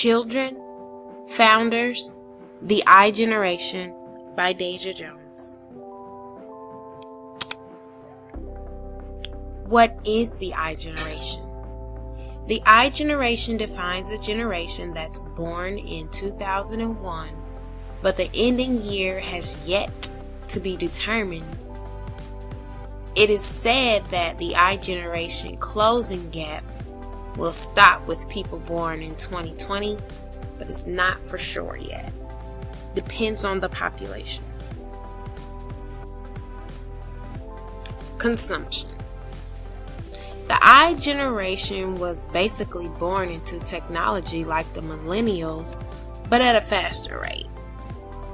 Children, Founders, The IGeneration by Deja Jones. What is the IGeneration? The IGeneration defines a generation that's born in 2001, but the ending year has yet to be determined. It is said that the IGeneration closing gap will stop with people born in 2020, but it's not for sure yet. Depends on the population. Consumption. The IGeneration was basically born into technology like the millennials, but at a faster rate.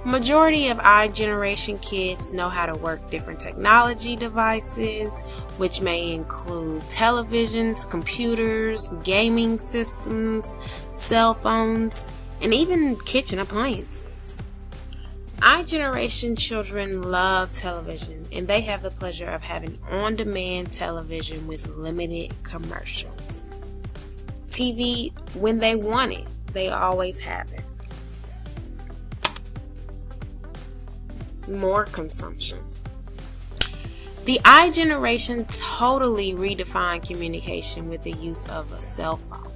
Majority of IGeneration kids know how to work different technology devices, which may include televisions, computers, gaming systems, cell phones, and even kitchen appliances. IGeneration children love television, and they have the pleasure of having on-demand television with limited commercials. TV, when they want it, they always have it. More consumption. The IGeneration totally redefined communication with the use of a cell phone.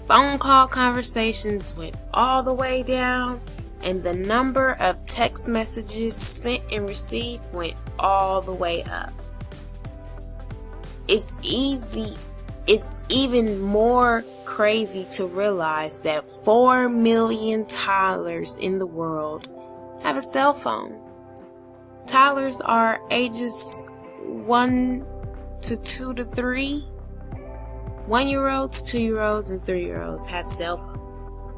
Phone call conversations went all the way down, and the number of text messages sent and received went all the way up. It's even more crazy to realize that 4 million toddlers in the world have a cell phone. Toddlers are ages 1 to 2 to 3. 1-year-olds, 2-year-olds, and 3-year-olds have cell phones.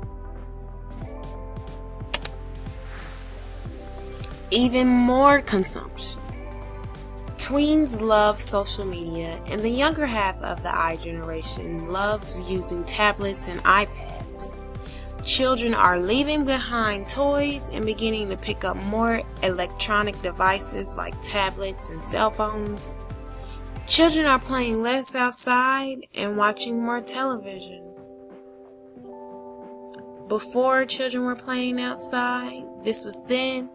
Even more consumption. Tweens love social media, and the younger half of the IGeneration loves using tablets and iPads. Children are leaving behind toys and beginning to pick up more electronic devices like tablets and cell phones. Children are playing less outside and watching more television. Before, children were playing outside. This was then,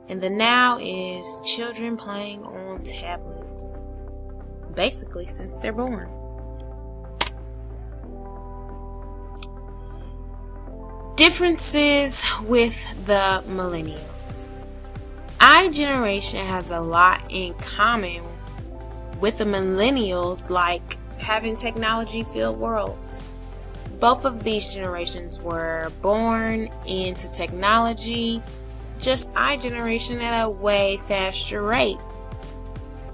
and the now is children playing on tablets. Basically, since they're born. Differences with the millennials. IGeneration has a lot in common with the millennials, like having technology-filled worlds. Both of these generations were born into technology, just IGeneration at a way faster rate.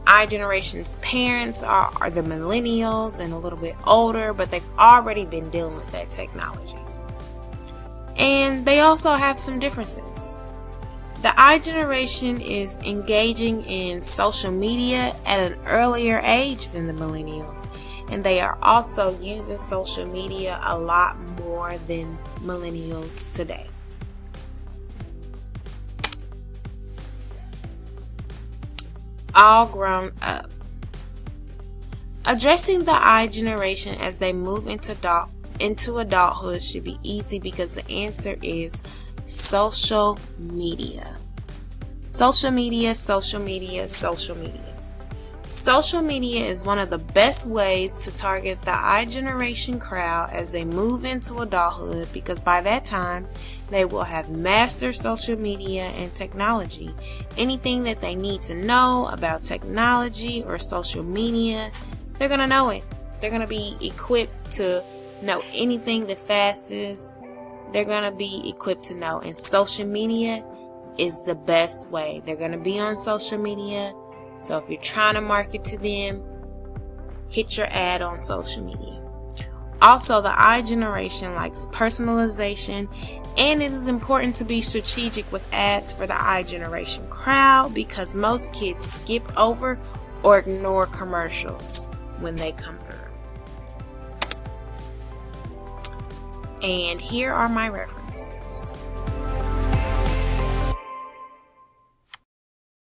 IGeneration's parents are the millennials and a little bit older, but they've already been dealing with that technology. And they also have some differences. The IGeneration is engaging in social media at an earlier age than the millennials, and they are also using social media a lot more than millennials today. All grown up. Addressing the IGeneration as they move into adulthood should be easy because the answer is social media. Social media, social media, social media. Social media is one of the best ways to target the IGeneration crowd as they move into adulthood, because by that time they will have mastered social media and technology. Anything that they need to know about technology or social media, they're going to know it. They're going to be equipped to know anything the fastest. They're going to be equipped to know, and social media is the best way. They're going to be on social media, so if you're trying to market to them, hit your ad on social media. Also, the IGeneration likes personalization, and it is important to be strategic with ads for the IGeneration crowd, because most kids skip over or ignore commercials when they come through. And here are my references.